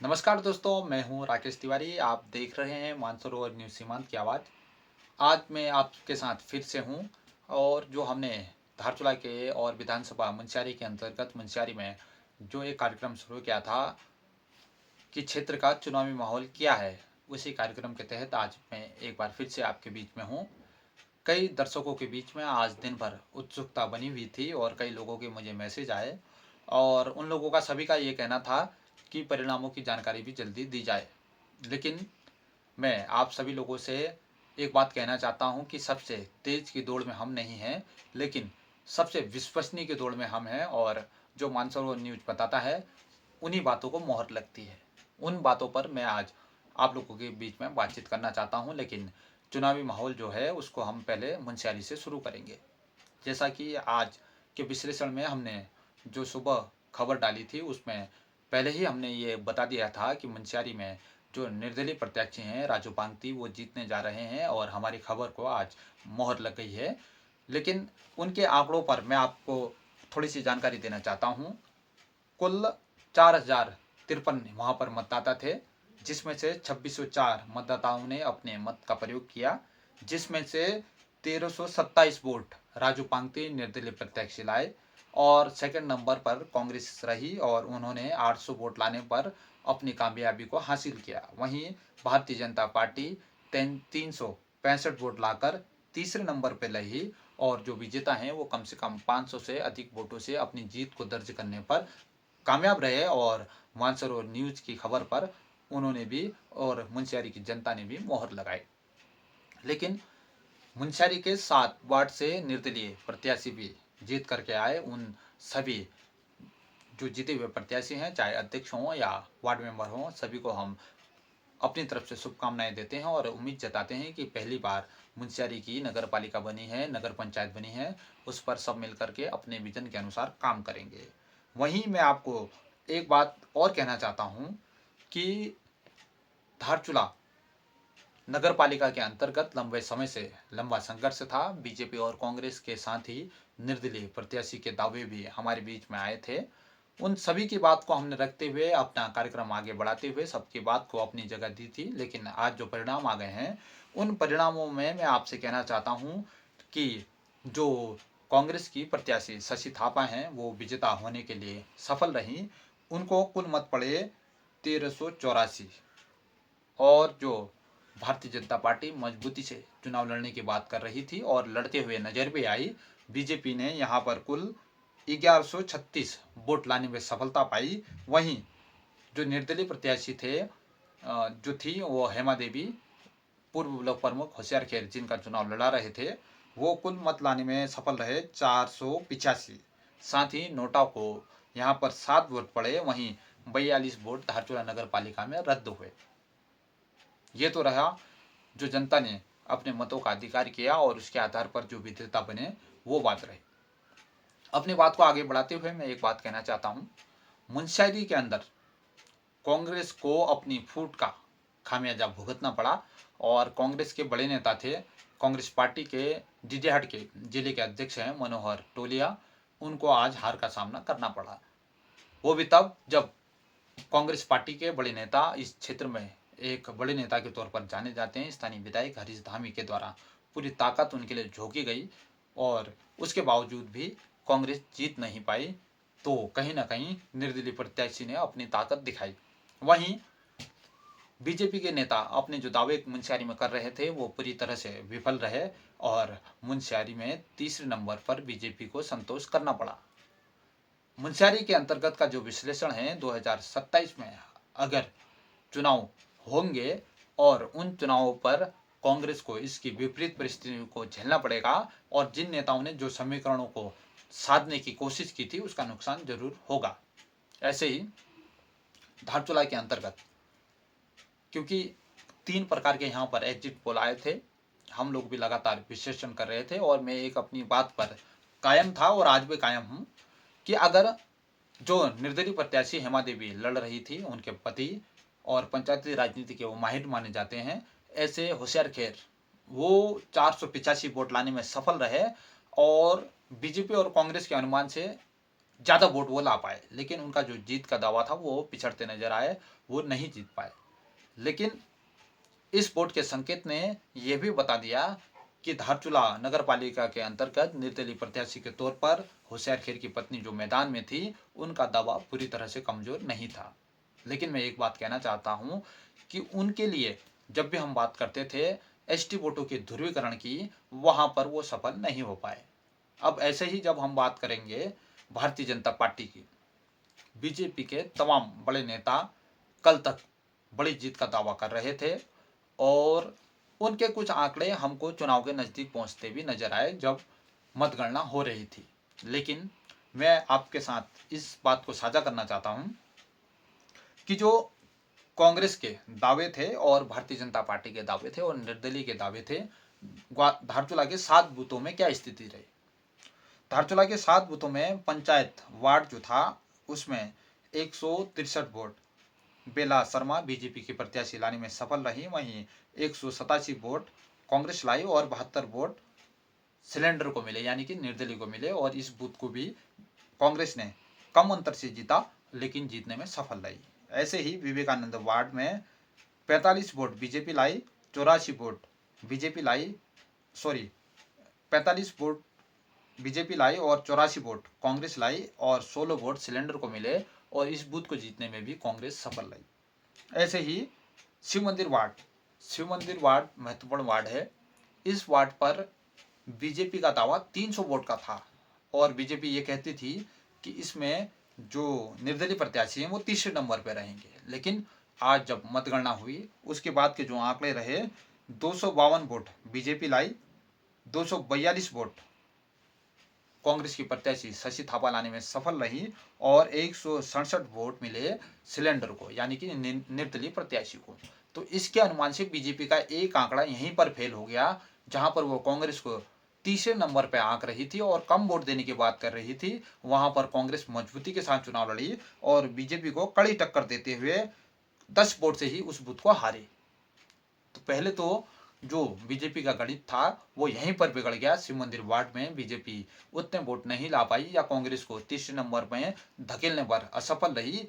नमस्कार दोस्तों, मैं हूं राकेश तिवारी। आप देख रहे हैं मानसरोवर न्यूज़ सीमांत की आवाज़। आज मैं आपके साथ फिर से हूं और जो हमने धारचूला के और विधानसभा मुंशियारी के अंतर्गत मुंशियारी में जो एक कार्यक्रम शुरू किया था कि क्षेत्र का चुनावी माहौल क्या है, उसी कार्यक्रम के तहत आज मैं एक बार फिर से आपके बीच में हूं। कई दर्शकों के बीच में आज दिन भर उत्सुकता बनी हुई थी और कई लोगों के मुझे मैसेज आए और उन लोगों का सभी का ये कहना था कि परिणामों की जानकारी भी जल्दी दी जाए। लेकिन मैं आप सभी लोगों से एक बात कहना चाहता हूं कि सबसे तेज की दौड़ में हम नहीं हैं, लेकिन सबसे विश्वसनीय की दौड़ में हम हैं और जो मानसरोवर न्यूज़ बताता है उन्हीं बातों को मोहर लगती है। उन बातों पर मैं आज आप लोगों के बीच में बातचीत करना चाहता हूं, लेकिन चुनावी माहौल जो है उसको हम पहले मुंशियारी से शुरू करेंगे। जैसा कि आज के विश्लेषण में हमने जो सुबह खबर डाली थी उसमें पहले ही हमने ये बता दिया था कि मुंशियारी में जो निर्दलीय प्रत्याशी हैं राजू पांगती वो जीतने जा रहे हैं और हमारी खबर को आज मोहर लग गई है। लेकिन उनके आंकड़ों पर मैं आपको थोड़ी सी जानकारी देना चाहता हूँ। कुल 4053 वहाँ पर मतदाता थे, जिसमें से 2604 मतदाताओं ने अपने मत का प्रयोग किया, जिसमें से 1327 वोट राजू पांगती निर्दलीय प्रत्याशी लाए और सेकंड नंबर पर कांग्रेस रही और उन्होंने 800 वोट लाने पर अपनी कामयाबी को हासिल किया। वहीं भारतीय जनता पार्टी 365 वोट लाकर तीसरे नंबर पर रही और जो विजेता हैं वो कम से कम 500 से अधिक वोटों से अपनी जीत को दर्ज करने पर कामयाब रहे और मानसरोवर न्यूज़ की खबर पर उन्होंने भी और मुंशियारी की जनता ने भी मोहर लगाई। लेकिन मुंशियारी के 7 वार्ड से निर्दलीय प्रत्याशी भी जीत करके आए। उन सभी जो जीते हुए प्रत्याशी हैं, चाहे अध्यक्ष हों या वार्ड मेंबर हों, सभी को हम अपनी तरफ से शुभकामनाएं देते हैं और उम्मीद जताते हैं कि पहली बार मुंशियारी की नगर पालिका बनी है, नगर पंचायत बनी है, उस पर सब मिलकर के अपने विजन के अनुसार काम करेंगे। वहीं मैं आपको एक बात और कहना चाहता हूं कि धारचूला नगर पालिका के अंतर्गत लंबे समय से लंबा संघर्ष था। बीजेपी और कांग्रेस के साथ ही निर्दलीय प्रत्याशी के दावे भी हमारे बीच में आए थे। उन सभी की बात को हमने रखते हुए अपना कार्यक्रम आगे बढ़ाते हुए सबकी बात को अपनी जगह दी थी। लेकिन आज जो परिणाम आ गए हैं उन परिणामों में मैं आपसे कहना चाहता हूं कि जो कांग्रेस की प्रत्याशी शशि थापा हैं वो विजेता होने के लिए सफल रही। उनको कुल मत पड़े 1384 और जो भारतीय जनता पार्टी मजबूती से चुनाव लड़ने की बात कर रही थी और लड़ते हुए नजर भी आई। बीजेपी ने यहाँ पर कुल 1136 वोट लाने में सफलता पाई। वहीं जो निर्दलीय प्रत्याशी थे जो थी वो हेमा देवी, पूर्व ब्लॉक प्रमुख होशियार खेर जिनका चुनाव लड़ा रहे थे, वो कुल मत लाने में सफल रहे 485। साथ ही नोटा को यहाँ पर 7 वोट पड़े। वहीं 42 वोट धारचूला नगर पालिका में रद्द हुए। ये तो रहा जो जनता ने अपने मतों का अधिकार किया और उसके आधार पर जो विजेता बने, वो बात रही। अपनी बात को आगे बढ़ाते हुए मैं एक बात कहना चाहता हूँ। मुंशियारी के अंदर कांग्रेस को अपनी फूट का खामियाजा भुगतना पड़ा और कांग्रेस के बड़े नेता थे, कांग्रेस पार्टी के डीडीहट के जिले के अध्यक्ष हैं मनोहर टोलिया, उनको आज हार का सामना करना पड़ा। वो भी तब जब कांग्रेस पार्टी के बड़े नेता इस क्षेत्र में एक बड़े नेता के तौर पर जाने जाते हैं, स्थानीय विधायक हरीश धामी के द्वारा पूरी ताकत उनके लिए झोंकी गई और उसके बावजूद भी कांग्रेस जीत नहीं पाई। तो कहीं ना कहीं निर्दलीय प्रत्याशी ने अपनी ताकत दिखाई। वहीं बीजेपी के नेता अपने जो दावे मुंशियारी में कर रहे थे वो पूरी तरह से विफल रहे और मुंशियारी में तीसरे नंबर पर बीजेपी को संतोष करना पड़ा। मुंशियारी के अंतर्गत का जो विश्लेषण है 2027 में अगर चुनाव होंगे और उन चुनावों पर कांग्रेस को इसकी विपरीत परिस्थितियों को झेलना पड़ेगा और जिन नेताओं ने जो समीकरणों को साधने की कोशिश की थी उसका नुकसान जरूर होगा। ऐसे ही धारचूला के अंतर्गत क्योंकि 3 प्रकार के यहाँ पर एग्जिट पोल आए थे, हम लोग भी लगातार विश्लेषण कर रहे थे और मैं एक अपनी बात पर कायम था और आज भी कायम हूँ कि अगर जो निर्दलीय प्रत्याशी हेमा देवी लड़ रही थी, उनके पति और पंचायती राजनीति के वो माहिर माने जाते हैं, ऐसे होशियार खेर वो 485 वोट लाने में सफल रहे और बीजेपी और कांग्रेस के अनुमान से ज़्यादा वोट वो ला पाए, लेकिन उनका जो जीत का दावा था वो पिछड़ते नजर आए, वो नहीं जीत पाए। लेकिन इस वोट के संकेत ने यह भी बता दिया कि धारचूला नगर पालिका के अंतर्गत निर्दलीय प्रत्याशी के तौर पर होशियार खेर की पत्नी जो मैदान में थी, उनका दावा पूरी तरह से कमजोर नहीं था। लेकिन मैं एक बात कहना चाहता हूं कि उनके लिए जब भी हम बात करते थे एसटी वोटों के ध्रुवीकरण की, वहां पर वो सफल नहीं हो पाए। अब ऐसे ही जब हम बात करेंगे भारतीय जनता पार्टी की, बीजेपी के तमाम बड़े नेता कल तक बड़ी जीत का दावा कर रहे थे और उनके कुछ आंकड़े हमको चुनाव के नज़दीक पहुंचते भी नजर आए जब मतगणना हो रही थी। लेकिन मैं आपके साथ इस बात को साझा करना चाहता हूं कि जो कांग्रेस के दावे थे और भारतीय जनता पार्टी के दावे थे और निर्दलीय के दावे थे, धारचूला के 7 बूथों में क्या स्थिति रही। धारचूला के 7 बूथों में पंचायत वार्ड जो था उसमें 163 वोट बेला शर्मा बीजेपी की प्रत्याशी लाने में सफल रही, वहीं 187 वोट कांग्रेस लाई और 72 वोट सिलेंडर को मिले यानी कि निर्दलीय को मिले, और इस बूथ को भी कांग्रेस ने कम अंतर से जीता लेकिन जीतने में सफल रही। ऐसे ही विवेकानंद वार्ड में 45 वोट बीजेपी लाई, 84 वोट बीजेपी लाई, सॉरी 45 वोट बीजेपी लाई और 84 वोट कांग्रेस लाई और 16 वोट सिलेंडर को मिले, और इस बूथ को जीतने में भी कांग्रेस सफल रही। ऐसे ही शिव मंदिर वार्ड महत्वपूर्ण वार्ड है। इस वार्ड पर बीजेपी का दावा 300 वोट का था और बीजेपी ये कहती थी कि इसमें जो निर्दलीय प्रत्याशी हैं वो तीसरे नंबर पर रहेंगे। लेकिन आज जब मतगणना हुई उसके बाद के जो आंकड़े रहे, 252 वोट बीजेपी लाई, 242 वोट कांग्रेस की प्रत्याशी शशि थापा लाने में सफल रही और 167 वोट मिले सिलेंडर को यानी कि निर्दलीय प्रत्याशी को। तो इसके अनुमान से बीजेपी का एक आंकड़ा यहीं पर फेल हो गया, जहां पर वो कांग्रेस को तीसरे नंबर पर आंक रही थी और कम वोट देने की बात कर रही थी, वहां पर कांग्रेस मजबूती के साथ चुनाव लड़ी और बीजेपी को कड़ी टक्कर देते हुए 10 वोट से ही उस बूथ को हारी। तो पहले तो जो बीजेपी का गणित था वो यहीं पर बिगड़ गया। शिव मंदिर वार्ड में बीजेपी उतने वोट नहीं ला पाई या कांग्रेस को तीसरे नंबर में धकेलने पर असफल रही।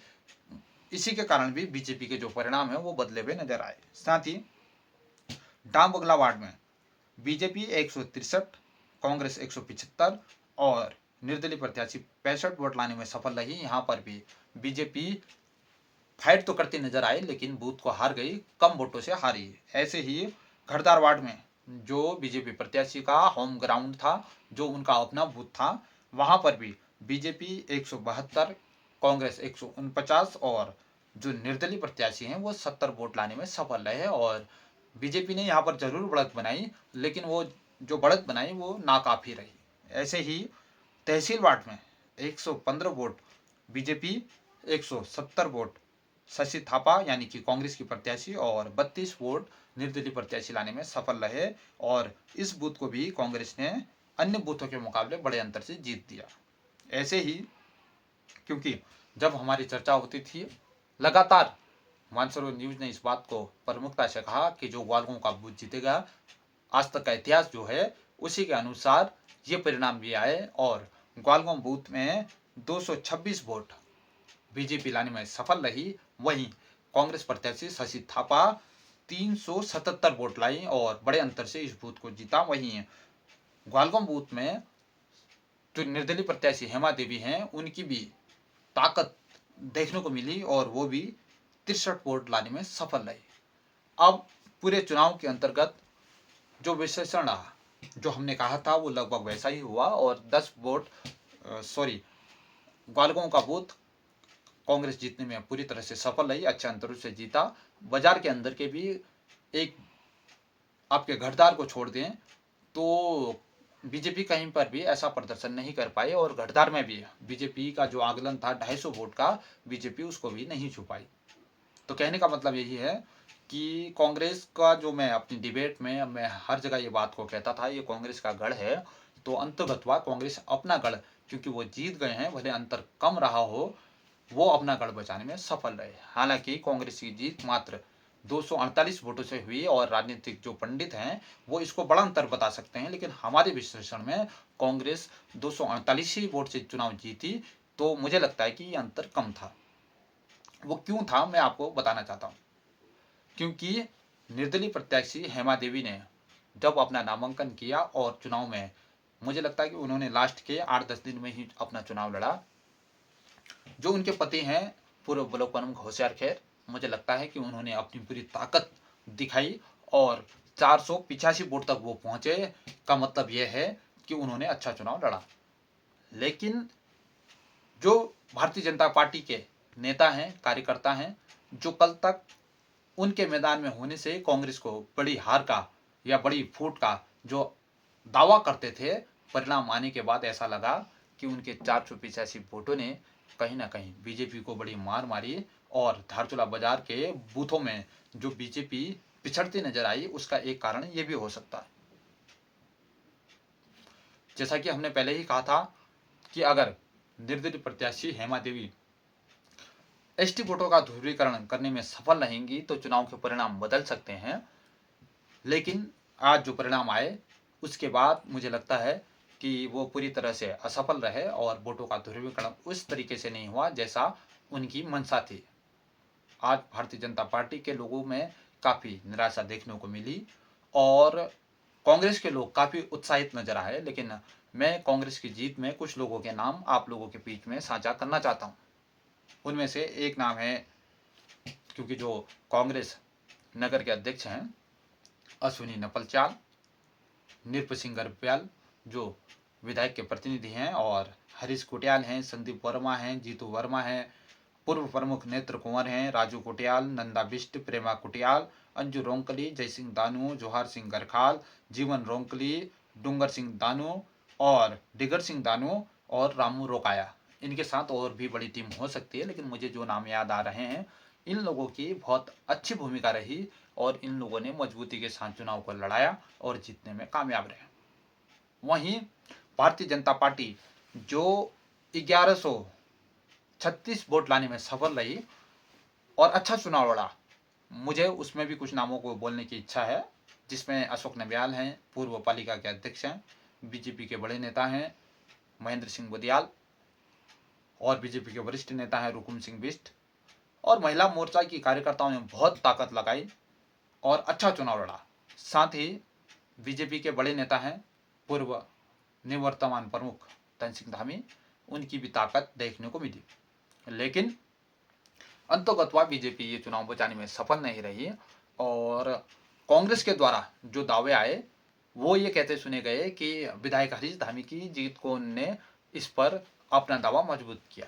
इसी के कारण भी बीजेपी के जो परिणाम है वो बदले हुए नजर आए। साथ ही डाम बंगला वार्ड में बीजेपी 163, कांग्रेस 175 और निर्दलीय प्रत्याशी 65 वोट लाने में सफल रही। यहाँ पर भी बीजेपी फाइट तो करती नजर आई लेकिन बूथ को हार गई, कम वोटों से हारी। ऐसे ही घरदार वार्ड में जो बीजेपी प्रत्याशी का होम ग्राउंड था, जो उनका अपना बूथ था, वहां पर भी बीजेपी 172, कांग्रेस 149 और जो निर्दलीय प्रत्याशी हैं वो 70 वोट लाने में सफल रहे। और बीजेपी ने यहाँ पर जरूर बढ़त बनाई लेकिन वो जो बढ़त बनाई वो नाकाफी रही। ऐसे ही तहसील वार्ड में 115 vote BJP, 170 vote Shashi Thapa यानी कि कांग्रेस की प्रत्याशी और 32 वोट निर्दलीय प्रत्याशी लाने में सफल रहे, और इस बूथ को भी कांग्रेस ने अन्य बूथों के मुकाबले बड़े अंतर से जीत दिया। ऐसे ही क्योंकि जब हमारी चर्चा होती थी लगातार मानसरोवर न्यूज ने इस बात को प्रमुखता से कहा कि जो ग्वालगों का बूथ जीतेगा, आज तक का इतिहास जो है उसी के अनुसार ये परिणाम भी आए और ग्वालगों बूथ में 226 वोट बीजेपी लाने में सफल रही। वहीं कांग्रेस प्रत्याशी शशि थापा 377 वोट लाई और बड़े अंतर से इस बूथ को जीता। वहीं ग्वालगों बूथ में जो निर्दलीय प्रत्याशी हेमा देवी हैं उनकी भी ताकत देखने को मिली और वो भी 63 वोट लाने में सफल रही। अब पूरे चुनाव के अंतर्गत जो विश्लेषण रहा, जो हमने कहा था वो लगभग वैसा ही हुआ और 10 वोट ग्वालगों का बूथ कांग्रेस जीतने में पूरी तरह से सफल रही, अच्छे अंतरों से जीता। बाजार के अंदर के भी एक आपके घरदार को छोड़ दें तो बीजेपी कहीं पर भी ऐसा प्रदर्शन नहीं कर पाई और घरदार में भी बीजेपी का जो आंकलन था 250 वोट का, बीजेपी उसको भी नहीं छू पाई। तो कहने का मतलब यही है कि कांग्रेस का जो मैं अपनी डिबेट में मैं हर जगह ये बात को कहता था ये कांग्रेस का गढ़ है, तो अंतर्गतवा कांग्रेस अपना गढ़, क्योंकि वो जीत गए हैं भले अंतर कम रहा हो, वो अपना गढ़ बचाने में सफल रहे। हालांकि कांग्रेस की जीत मात्र 248 वोटों से हुई और राजनीतिक जो पंडित हैं वो इसको बड़ा अंतर बता सकते हैं, लेकिन हमारे विश्लेषण में कांग्रेस 248 ही वोट से चुनाव जीती, तो मुझे लगता है कि ये अंतर कम था। वो क्यों था मैं आपको बताना चाहता हूँ। क्योंकि निर्दलीय प्रत्याशी हेमा देवी ने जब अपना नामांकन किया और चुनाव में मुझे लगता है कि उन्होंने लास्ट के 8-10 दिन में ही अपना चुनाव लड़ा। जो उनके पति हैं पूर्व ब्लॉक प्रमुख होशियार खैर, मुझे लगता है कि उन्होंने अपनी पूरी ताकत दिखाई और 485 वोट तक वो पहुंचे। का मतलब यह है कि उन्होंने अच्छा चुनाव लड़ा। लेकिन जो भारतीय जनता पार्टी के नेता हैं, कार्यकर्ता हैं, जो कल तक उनके मैदान में होने से कांग्रेस को बड़ी हार का या बड़ी फूट का जो दावा करते थे, परिणाम आने के बाद ऐसा लगा कि उनके 485 वोटों ने कहीं ना कहीं बीजेपी को बड़ी मार मारी और धारचूला बाजार के बूथों में जो बीजेपी पिछड़ती नजर आई, उसका एक कारण ये भी हो सकता है। जैसा कि हमने पहले ही कहा था कि अगर निर्दलीय प्रत्याशी हेमा देवी एसटी वोटों का ध्रुवीकरण करने में सफल रहेंगी तो चुनाव के परिणाम बदल सकते हैं। लेकिन आज जो परिणाम आए उसके बाद मुझे लगता है कि वो पूरी तरह से असफल रहे और वोटों का ध्रुवीकरण उस तरीके से नहीं हुआ जैसा उनकी मंशा थी। आज भारतीय जनता पार्टी के लोगों में काफ़ी निराशा देखने को मिली और कांग्रेस के लोग काफ़ी उत्साहित नजर आए। लेकिन मैं कांग्रेस की जीत में कुछ लोगों के नाम आप लोगों के बीच में साझा करना चाहता हूँ। उनमें से एक नाम है, क्योंकि जो कांग्रेस नगर के अध्यक्ष हैं अश्विनी नपलचाल, नृप सिंह गर्ब्याल जो विधायक के प्रतिनिधि हैं, और हरीश कुटियाल हैं, संदीप वर्मा हैं, जीतू वर्मा हैं, पूर्व प्रमुख नेत्र कुंवर हैं, राजू कुटियाल, नंदा बिष्ट, प्रेमा कुटियाल, अंजू रोंकली, जयसिंह दानू, जोहार सिंह गरखाल, जीवन रोंकली, डूंगर सिंह दानू और डिगर सिंह दानू और रामू रोकाया। इनके साथ और भी बड़ी टीम हो सकती है, लेकिन मुझे जो नाम याद आ रहे हैं, इन लोगों की बहुत अच्छी भूमिका रही और इन लोगों ने मजबूती के साथ चुनाव को लड़ाया और जीतने में कामयाब रहे। वहीं भारतीय जनता पार्टी जो 1136 वोट लाने में सफल रही और अच्छा चुनाव लड़ा, मुझे उसमें भी कुछ नामों को बोलने की इच्छा है, जिसमें अशोक नबियाल हैं, पूर्व पालिका के अध्यक्ष हैं, बीजेपी के बड़े नेता हैं महेंद्र सिंह बुदियाल, और बीजेपी के वरिष्ठ नेता हैं रुकुम सिंह बिष्ट, और महिला मोर्चा की कार्यकर्ताओं ने बहुत ताकत लगाई और अच्छा चुनाव लड़ा। साथ ही बीजेपी के बड़े नेता हैं पूर्व निवर्तमान प्रमुख धन सिंह धामी, उनकी भी ताकत देखने को मिली। लेकिन अंततः बीजेपी ये चुनाव बचाने में सफल नहीं रही और कांग्रेस के द्वारा जो दावे आए वो ये कहते सुने गए कि विधायक हरीश धामी की जीत को उन्होंने इस पर अपना दावा मजबूत किया।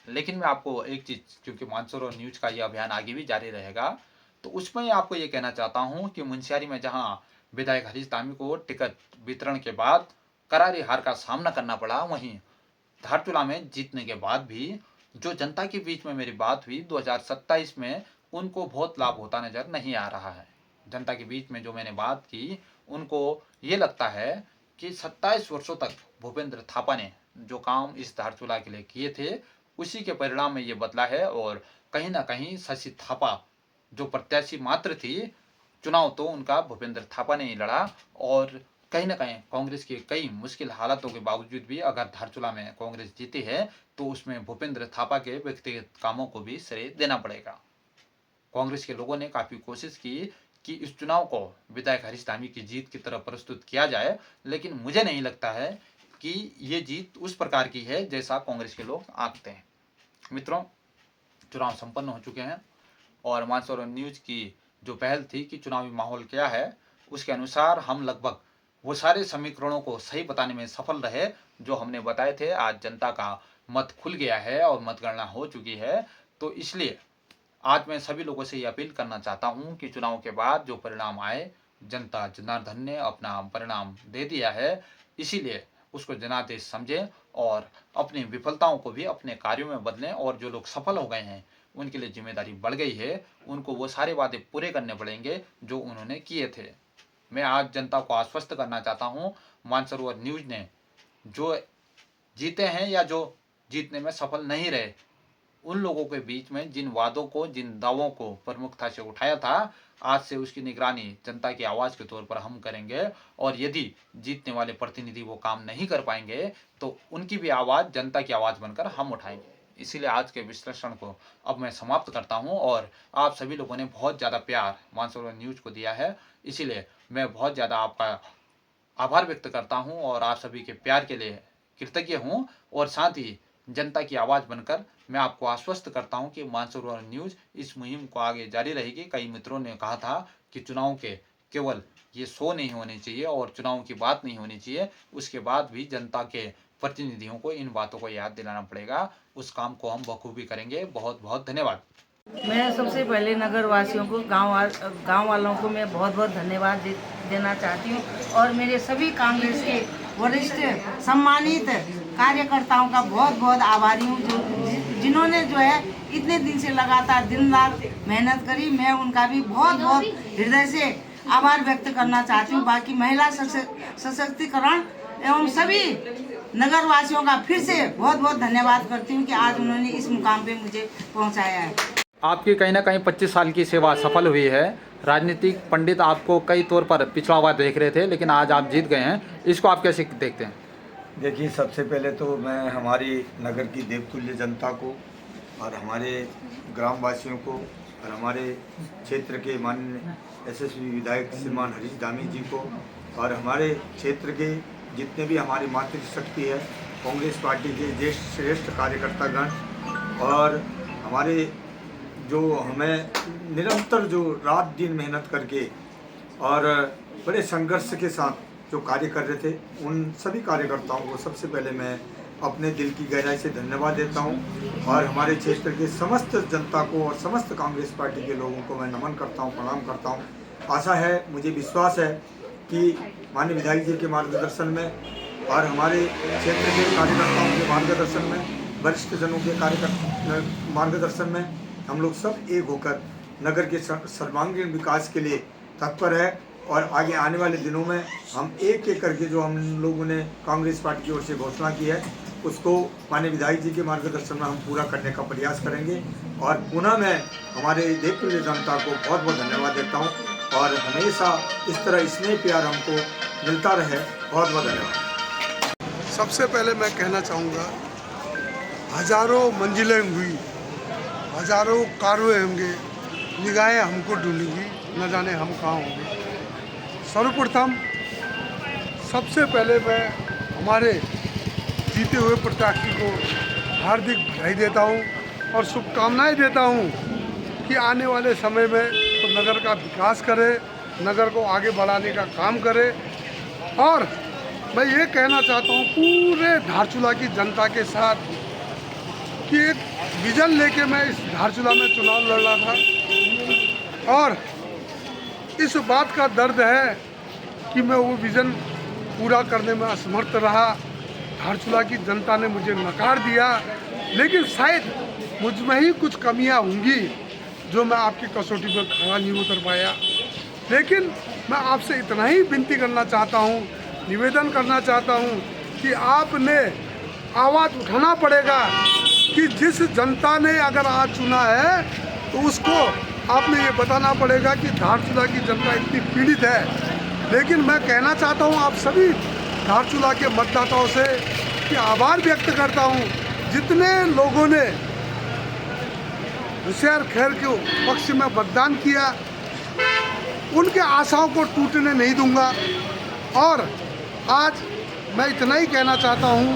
लेकिन मैं आपको एक चीज़, क्योंकि मानसरोवर न्यूज का ये अभियान आगे भी जारी रहेगा, तो उसमें आपको ये कहना चाहता हूँ कि मुंशियारी में जहाँ विधायक हरीश धामी को टिकट वितरण के बाद करारी हार का सामना करना पड़ा, वहीं धारचूला में जीतने के बाद भी जो जनता के बीच में मेरी बात हुई 2027 में उनको बहुत लाभ होता नजर नहीं आ रहा है। जनता के बीच में जो मैंने बात की, उनको ये लगता है कि 27 वर्षों तक भूपेंद्र थापा ने जो काम इस धारचूला के लिए किए थे उसी के परिणाम में ये बदला है। और कहीं ना कहीं शशि थापा जो प्रत्याशी मात्र थी, चुनाव तो उनका भूपेंद्र थापा ने ही लड़ा और कहीं ना कहीं कांग्रेस की कई मुश्किल हालातों के बावजूद भी अगर धारचूला में कांग्रेस जीती है तो उसमें भूपेंद्र थापा के व्यक्तिगत कामों को भी श्रेय देना पड़ेगा। कांग्रेस के लोगों ने काफी कोशिश की कि इस चुनाव को विधायक हरीश धामी की जीत की तरह प्रस्तुत किया जाए, लेकिन मुझे नहीं लगता है कि ये जीत उस प्रकार की है जैसा कांग्रेस के लोग आंकते हैं। मित्रों, चुनाव संपन्न हो चुके हैं और मानसरोवर न्यूज की जो पहल थी कि चुनावी माहौल क्या है, उसके अनुसार हम लगभग वो सारे समीकरणों को सही बताने में सफल रहे जो हमने बताए थे। आज जनता का मत खुल गया है और मतगणना हो चुकी है, तो इसलिए आज मैं सभी लोगों से ये अपील करना चाहता हूँ कि चुनाव के बाद जो परिणाम आए, जनता जनार्दन ने अपना परिणाम दे दिया है, इसीलिए उसको जनादेश समझें और अपनी विफलताओं को भी अपने कार्यों में बदलें। और जो लोग सफल हो गए हैं उनके लिए जिम्मेदारी बढ़ गई है, उनको वो सारे वादे पूरे करने पड़ेंगे जो उन्होंने किए थे। मैं आज जनता को आश्वस्त करना चाहता हूँ, मानसरोवर न्यूज ने जो जीते हैं या जो जीतने में सफल नहीं रहे, उन लोगों के बीच में जिन वादों को, जिन दावों को प्रमुखता से उठाया था, आज से उसकी निगरानी जनता की आवाज़ के तौर पर हम करेंगे। और यदि जीतने वाले प्रतिनिधि वो काम नहीं कर पाएंगे तो उनकी भी आवाज़ जनता की आवाज़ बनकर हम उठाएंगे। इसीलिए आज के विश्लेषण को अब मैं समाप्त करता हूं। और आप सभी लोगों ने बहुत ज़्यादा प्यार मानसरोवर न्यूज़ को दिया है, इसीलिए मैं बहुत ज़्यादा आपका आभार व्यक्त करता हूं और आप सभी के प्यार के लिए कृतज्ञ हूं। और साथ ही जनता की आवाज़ बनकर मैं आपको आश्वस्त करता हूं कि मानसरोवर न्यूज़ इस मुहिम को आगे जारी रहेगी। कई मित्रों ने कहा था कि चुनाव के केवल ये शो नहीं होने चाहिए और चुनाव की बात नहीं होनी चाहिए, उसके बाद भी जनता के प्रतिनिधियों को इन बातों को याद दिलाना पड़ेगा। उस काम को हम बखूबी करेंगे। बहुत बहुत धन्यवाद। मैं सबसे पहले नगर वासियों को, गांव वालों को मैं बहुत बहुत धन्यवाद देना चाहती हूं और मेरे सभी कांग्रेस के वरिष्ठ सम्मानित कार्यकर्ताओं का बहुत बहुत आभारी हूं जिन्होंने जो है इतने दिन से लगातार दिन रात मेहनत करी। मैं उनका भी बहुत बहुत हृदय से आभार व्यक्त करना चाहती हूं। बाकी महिला सशक्तिकरण एवं सभी नगर वासियों का फिर से बहुत बहुत धन्यवाद करती हूं कि आज उन्होंने इस मुकाम पे मुझे पहुंचाया है। आपकी कहीं ना कहीं 25 साल की सेवा सफल हुई है। राजनीतिक पंडित आपको कई तौर पर पिछड़ा हुआ देख रहे थे, लेकिन आज आप जीत गए हैं। इसको आप कैसे देखते हैं? देखिए, सबसे पहले तो मैं हमारी नगर की देवतुल्य जनता को और हमारे ग्रामवासियों को और हमारे क्षेत्र के माननीय यशस्वी विधायक श्रीमान हरीश धामी जी को और हमारे क्षेत्र के जितने भी हमारी मातृशक्ति है, कांग्रेस पार्टी के ज्येष्ठ श्रेष्ठ कार्यकर्तागण और हमारे जो हमें निरंतर जो रात दिन मेहनत करके और बड़े संघर्ष के साथ जो कार्य कर रहे थे, उन सभी कार्यकर्ताओं को सबसे पहले मैं अपने दिल की गहराई से धन्यवाद देता हूं। और हमारे क्षेत्र के समस्त जनता को और समस्त कांग्रेस पार्टी के लोगों को मैं नमन करता हूं, प्रणाम करता हूं। आशा है, मुझे विश्वास है कि माननीय विधायक जी के मार्गदर्शन में और हमारे क्षेत्र के कार्यकर्ताओं के मार्गदर्शन में, वरिष्ठ जनों के मार्गदर्शन में हम लोग सब एक होकर नगर के सर्वांगीण विकास के लिए तत्पर है। और आगे आने वाले दिनों में हम एक एक करके जो हम लोगों ने कांग्रेस पार्टी की ओर से घोषणा की है, उसको माननीय विधायक जी के मार्गदर्शन में हम पूरा करने का प्रयास करेंगे। और पुनः मैं हमारे देवप्रिय जनता को बहुत बहुत धन्यवाद देता हूँ और हमेशा इस तरह स्नेह प्यार हमको मिलता रहे। बहुत बहुत धन्यवाद। सबसे पहले मैं कहना चाहूँगा, हजारों मंजिलें हुई, हजारों कारवे होंगे, निगाहें हमको ढूंढेंगी, न जाने हम कहाँ होंगे। सर्वप्रथम सबसे पहले मैं हमारे जीते हुए प्रत्याशी को हार्दिक बधाई देता हूँ और शुभकामनाएं देता हूँ कि आने वाले समय में तो नगर का विकास करे, नगर को आगे बढ़ाने का काम करे। और मैं ये कहना चाहता हूँ पूरे धारचूला की जनता के साथ कि एक विजन लेके मैं इस धारचूला में चुनाव लड़ रहा था और इस बात का दर्द है कि मैं वो विज़न पूरा करने में असमर्थ रहा। धारचूला की जनता ने मुझे नकार दिया, लेकिन शायद मुझ में ही कुछ कमियां होंगी जो मैं आपकी कसौटी पर खरा नहीं उतर पाया। लेकिन मैं आपसे इतना ही विनती करना चाहता हूँ, निवेदन करना चाहता हूँ कि आपने आवाज़ उठाना पड़ेगा कि जिस जनता ने अगर आज चुना है तो उसको आपने ये बताना पड़ेगा कि धारचूला की जनता इतनी पीड़ित है। लेकिन मैं कहना चाहता हूँ आप सभी धारचूला के मतदाताओं से कि आभार व्यक्त करता हूँ जितने लोगों ने होशियार खैर के पक्ष में मतदान किया, उनके आशाओं को टूटने नहीं दूंगा। और आज मैं इतना ही कहना चाहता हूँ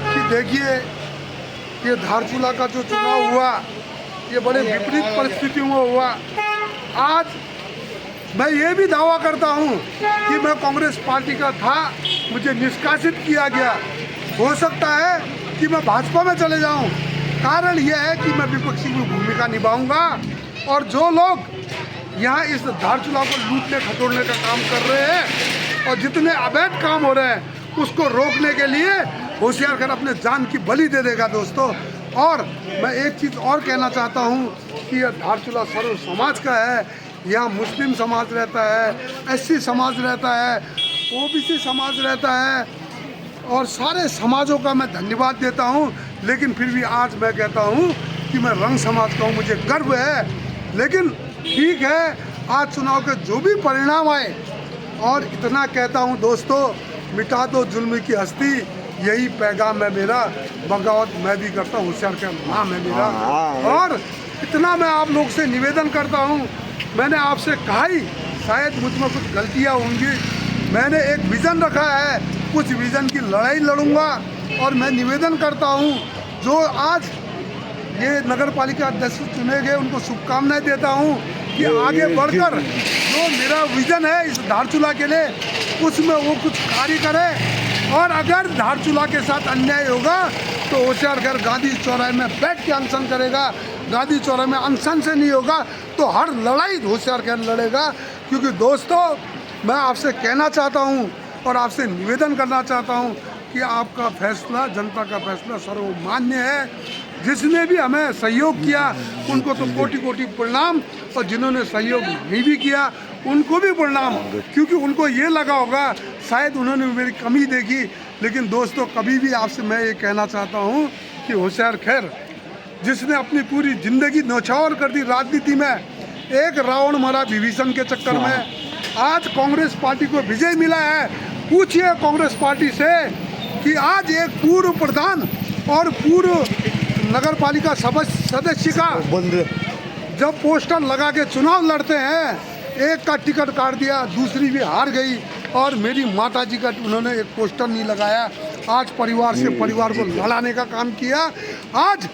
कि देखिए, ये धारचूला का जो चुनाव हुआ, ये बड़े विपरीत परिस्थितियों में हुआ। आज मैं ये भी दावा करता हूँ कि मैं कांग्रेस पार्टी का था, मुझे निष्कासित किया गया। हो सकता है कि मैं भाजपा में चले जाऊँ। कारण यह है कि मैं विपक्षी की भूमिका निभाऊंगा और जो लोग यहाँ इस धारचूला को लूटने खटोड़ने का काम कर रहे हैं और जितने अवैध काम हो रहे हैं उसको रोकने के लिए होशियार कर अपने जान की बलि दे देगा दोस्तों। और मैं एक चीज़ और कहना चाहता हूँ कि यह धारचूला सर्व समाज का है। यहाँ मुस्लिम समाज रहता है, एससी समाज रहता है, ओबीसी समाज रहता है और सारे समाजों का मैं धन्यवाद देता हूँ। लेकिन फिर भी आज मैं कहता हूँ कि कि मैं रंग समाज का हूँ, मुझे गर्व है। लेकिन ठीक है, आज चुनाव के जो भी परिणाम आए, और इतना कहता हूँ दोस्तों, मिटा दो जुल्म की हस्ती, यही पैगाम है मेरा। बगावत मैं भी करता हूँ, होशियार का नाम है मेरा। और इतना मैं आप लोग से निवेदन करता हूँ, मैंने आपसे कहा ही, शायद मुझ में कुछ गलतियाँ होंगी, मैंने एक विज़न रखा है, कुछ विज़न की लड़ाई लड़ूंगा। और मैं निवेदन करता हूँ, जो आज ये नगर पालिका अध्यक्ष चुने गए, उनको शुभकामनाएं देता हूँ कि आगे बढ़कर जो मेरा विज़न है इस धारचूला के लिए, उसमें वो कुछ कार्य करे। और अगर धारचूला के साथ अन्याय होगा तो होशियारखैर गांधी चौराहे में बैठ के अनशन करेगा। गांधी चौराहे में अनशन से नहीं होगा तो हर लड़ाई होशियारखैर लड़ेगा। क्योंकि दोस्तों, मैं आपसे कहना चाहता हूँ और आपसे निवेदन करना चाहता हूँ कि आपका फैसला, जनता का फैसला सर्वमान्य है। जिसने भी हमें सहयोग किया उनको तो कोटि कोटि प्रणाम, और जिन्होंने सहयोग नहीं भी किया उनको भी प्रणाम, क्योंकि उनको ये लगा होगा शायद उन्होंने मेरी कमी देखी। लेकिन दोस्तों, कभी भी आपसे मैं ये कहना चाहता हूँ कि होशियारखैर जिसने अपनी पूरी जिंदगी न्यौछावर कर दी राजनीति में, एक रावण मरा विभीषण के चक्कर में, आज कांग्रेस पार्टी को विजय मिला है। पूछिए कांग्रेस पार्टी से कि आज एक पूर्व प्रधान और पूर्व नगर पालिका सदस्य का जब पोस्टर लगा के चुनाव लड़ते हैं, एक का टिकट काट दिया, दूसरी भी हार गई, और मेरी माताजी का उन्होंने एक पोस्टर नहीं लगाया। आज परिवार से परिवार को लड़ाने का काम किया। आज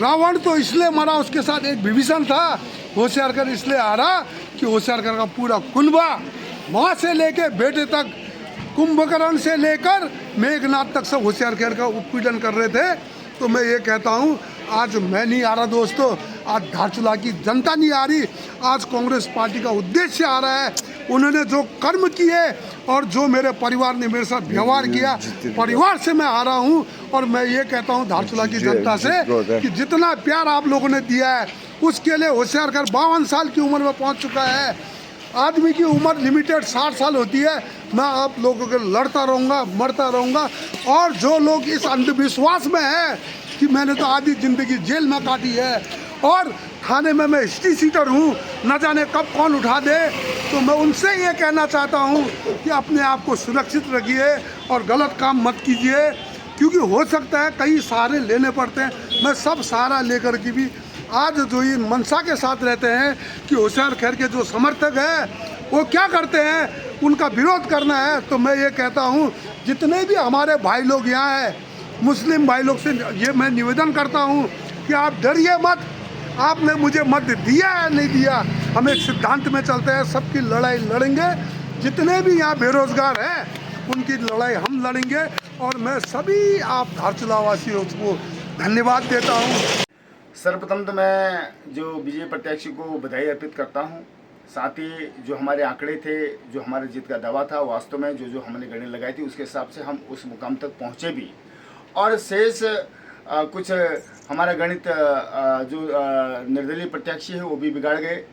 रावण तो इसलिए मरा, उसके साथ एक विभीषण था। होशियारखैर इसलिए हारा कि होशियारखैर का पूरा कुनबा, माँ से लेके बेटे तक, कुंभकर्ण से लेकर मेघनाथ तक सब होशियारखैर का उत्पीड़न कर रहे थे। तो मैं ये कहता हूँ, आज मैं नहीं आ रहा दोस्तों, आज धारचूला की जनता नहीं आ रही, आज कांग्रेस पार्टी का उद्देश्य आ रहा है। उन्होंने जो कर्म किए और जो मेरे परिवार ने मेरे साथ व्यवहार किया, परिवार से मैं आ रहा हूँ। और मैं ये कहता हूँ धारचूला की जनता से कि जितना प्यार आप लोगों ने दिया है उसके लिए होशियारखैर 52 साल की उम्र में पहुँच चुका है। आदमी की उम्र लिमिटेड 60 साल होती है। मैं आप लोगों के लड़ता रहूँगा, मरता रहूँगा। और जो लोग इस अंधविश्वास में है कि मैंने तो आधी ज़िंदगी जेल में काटी है और थाने में मैं हिस्ट्री सीटर हूँ, न जाने कब कौन उठा दे, तो मैं उनसे ये कहना चाहता हूँ कि अपने आप को सुरक्षित रखिए और गलत काम मत कीजिए। क्योंकि हो सकता है कई सहारे लेने पड़ते हैं। मैं सब सहारा लेकर के भी आज जो ये मंशा के साथ रहते हैं कि होशियारखैर के जो समर्थक हैं वो क्या करते हैं, उनका विरोध करना है। तो मैं ये कहता हूँ, जितने भी हमारे भाई लोग यहाँ हैं, मुस्लिम भाई लोग से ये मैं निवेदन करता हूँ कि आप डरिए मत। आपने मुझे मत दिया या नहीं दिया, हम एक सिद्धांत में चलते हैं, सबकी लड़ाई लड़ेंगे। जितने भी यहाँ बेरोजगार हैं उनकी लड़ाई हम लड़ेंगे। और मैं सभी आप धारचूला वासियों को धन्यवाद देता हूँ। सर्वप्रथम तो मैं जो बीजेपी प्रत्याशी को बधाई अर्पित करता हूं। साथ ही जो हमारे आंकड़े थे, जो हमारे जीत का दावा था, वास्तव में जो जो हमने गणना लगाई थी उसके हिसाब से हम उस मुकाम तक पहुंचे भी। और शेष कुछ हमारा गणित जो निर्दलीय प्रत्याशी है वो भी बिगाड़ गए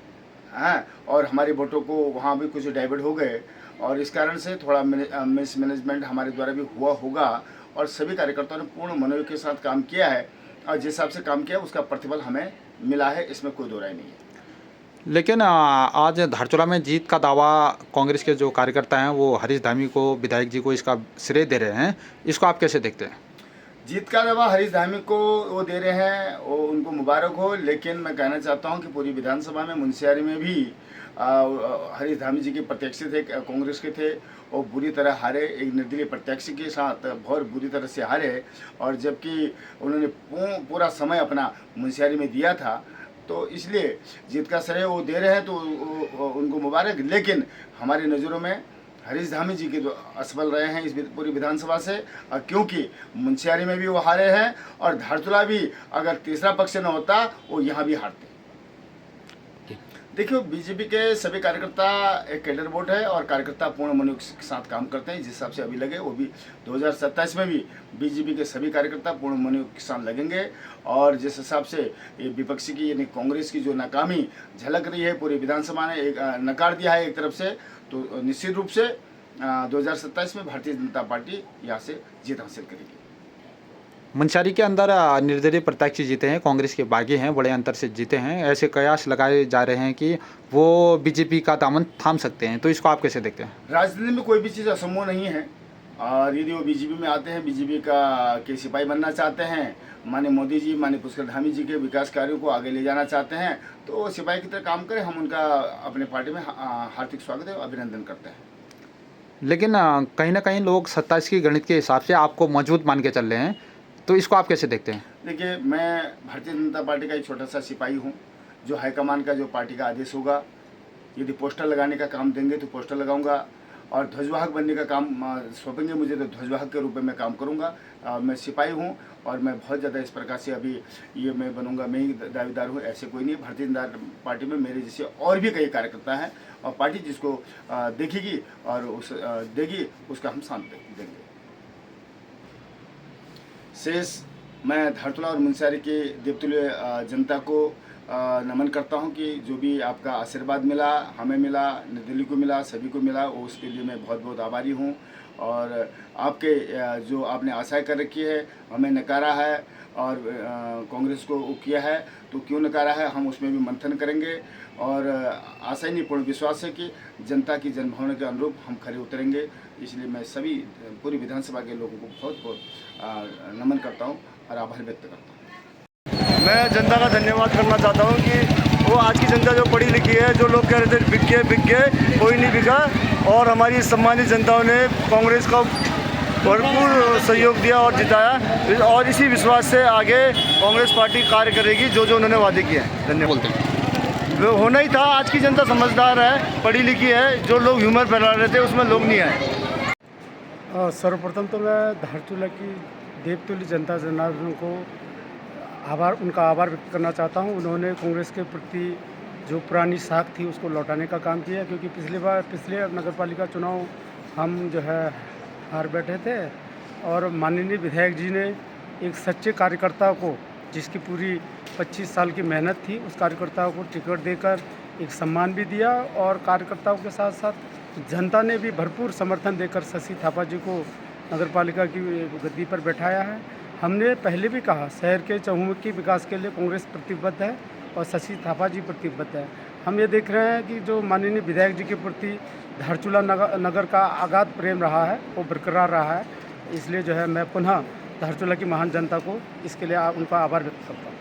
हैं, और हमारे वोटों को वहाँ भी कुछ डाइवर्ट हो गए, और इस कारण से थोड़ा मिसमैनेजमेंट हमारे द्वारा भी हुआ होगा। और सभी कार्यकर्ताओं ने पूर्ण मनोयोग के साथ काम किया है, और जिस हिसाब से काम किया उसका प्रतिफल हमें मिला है, इसमें कोई दो राय नहीं है। लेकिन आज धारचूला में जीत का दावा कांग्रेस के जो कार्यकर्ता हैं वो हरीश धामी को, विधायक जी को इसका श्रेय दे रहे हैं, इसको आप कैसे देखते हैं? जीत का दावा हरीश धामी को वो दे रहे हैं, वो उनको मुबारक हो। लेकिन मैं कहना चाहता हूं कि पूरी विधानसभा में मुंशियारी में भी हरीश धामी जी के प्रत्याशी थे, कांग्रेस के थे, और बुरी तरह हारे। एक निर्दलीय प्रत्याशी के साथ बहुत बुरी तरह से हारे, और जबकि उन्होंने पूरा समय अपना मुंशियारी में दिया था। तो इसलिए जीत का श्रेय वो दे रहे हैं, तो उनको मुबारक। लेकिन हमारी नज़रों में हरीश धामी जी के जो असफल रहे हैं इस पूरी विधानसभा से, क्योंकि मुंशियारी में भी वो हारे हैं, और धारचूला भी अगर तीसरा पक्ष न होता वो यहाँ भी हारते। देखिए, बीजेपी के सभी कार्यकर्ता एक कैडर बोर्ड है, और कार्यकर्ता पूर्ण मनोयोग के साथ काम करते हैं। जिस हिसाब से अभी लगे, वो भी 2027 में भी बीजेपी के सभी कार्यकर्ता पूर्ण मनोयोग के साथ लगेंगे। और जिस हिसाब से ये विपक्षी की यानी कांग्रेस की जो नाकामी झलक रही है पूरी विधानसभा ने एक नकार दिया है एक तरफ से, तो निश्चित रूप से 2027 में भारतीय जनता पार्टी यहाँ से जीत हासिल करेगी। मुंशियारी के अंदर निर्दलीय प्रत्याशी जीते हैं, कांग्रेस के बागी हैं, बड़े अंतर से जीते हैं। ऐसे कयास लगाए जा रहे हैं कि वो बीजेपी का दामन थाम सकते हैं, तो इसको आप कैसे देखते हैं? राजनीति में कोई भी चीज़ असंभव नहीं है, और यदि वो बीजेपी में आते हैं, बीजेपी के सिपाही बनना चाहते हैं, माननीय मोदी जी, माननीय पुष्कर धामी जी के विकास कार्यों को आगे ले जाना चाहते हैं, तो वो सिपाही की तरह काम करें। हम उनका अपने पार्टी में हार्दिक स्वागत और अभिनंदन करते हैं। लेकिन कहीं ना कहीं लोग 27 की गणित के हिसाब से आपको मौजूद मान के चल रहे हैं, तो इसको आप कैसे देखते हैं? देखिए, मैं भारतीय जनता पार्टी का एक छोटा सा सिपाही हूँ, जो हाईकमान का जो पार्टी का आदेश होगा, यदि पोस्टर लगाने का काम देंगे तो पोस्टर लगाऊंगा, और ध्वजवाहक बनने का काम सौंपेंगे मुझे तो ध्वजवाहक के रूप में मैं काम करूंगा। मैं सिपाही हूं और मैं बहुत ज़्यादा इस प्रकार से अभी ये मैं बनूंगा, मैं ही दावेदार हूं, ऐसे कोई नहीं। भारतीय जनता पार्टी में मेरे जैसे और भी कई कार्यकर्ता हैं, और पार्टी जिसको देखेगी और उस देगी उसका हम साथ देंगे। शेष मैं धारचूला और मुंशियारी के देवतुल्य जनता को नमन करता हूं कि जो भी आपका आशीर्वाद मिला, हमें मिला, निर्दलीय को मिला, सभी को मिला, उसके लिए मैं बहुत बहुत आभारी हूं। और आपके जो आपने आशाएं कर रखी है, हमें नकारा है और कांग्रेस को किया है, तो क्यों नकारा है, हम उसमें भी मंथन करेंगे। और आशा नहीं, पूर्ण विश्वास है कि जनता की जनभावना के अनुरूप हम खरे उतरेंगे। इसलिए मैं सभी पूरी विधानसभा के लोगों को बहुत बहुत नमन करता हूँ और आभार व्यक्त करता हूँ। मैं जनता का धन्यवाद करना चाहता हूँ कि वो आज की जनता जो पढ़ी लिखी है, जो लोग कह रहे थे बिक गए, कोई नहीं बिका, और हमारी सम्मानित जनताओं ने कांग्रेस का भरपूर सहयोग दिया और जिताया, और इसी विश्वास से आगे कांग्रेस पार्टी कार्य करेगी जो जो उन्होंने वादे किए हैं। धन्यवाद। वो होना ही था, आज की जनता समझदार है, पढ़ी लिखी है, जो लोग ह्यूमर फैला रहे थे उसमें लोग नहीं आए। सर्वप्रथम तो मैं धारचूला की देवतुल्य जनता जनार्दन को उनका आभार व्यक्त करना चाहता हूं। उन्होंने कांग्रेस के प्रति जो पुरानी साख थी उसको लौटाने का काम किया, क्योंकि पिछले नगरपालिका चुनाव हम जो है हार बैठे थे, और माननीय विधायक जी ने एक सच्चे कार्यकर्ता को, जिसकी पूरी 25 साल की मेहनत थी, उस कार्यकर्ता को टिकट देकर एक सम्मान भी दिया, और कार्यकर्ताओं के साथ साथ जनता ने भी भरपूर समर्थन देकर शशि थापा जी को नगरपालिका की गद्दी पर बैठाया है। हमने पहले भी कहा, शहर के चहुमुखी विकास के लिए कांग्रेस प्रतिबद्ध है और शशि थापा जी प्रतिबद्ध है। हम ये देख रहे हैं कि जो माननीय विधायक जी के प्रति धारचूला नगर का अगाध प्रेम रहा है, वो बरकरार रहा है। इसलिए जो है मैं पुनः धारचूला की महान जनता को इसके लिए उनका आभार व्यक्त करता हूँ।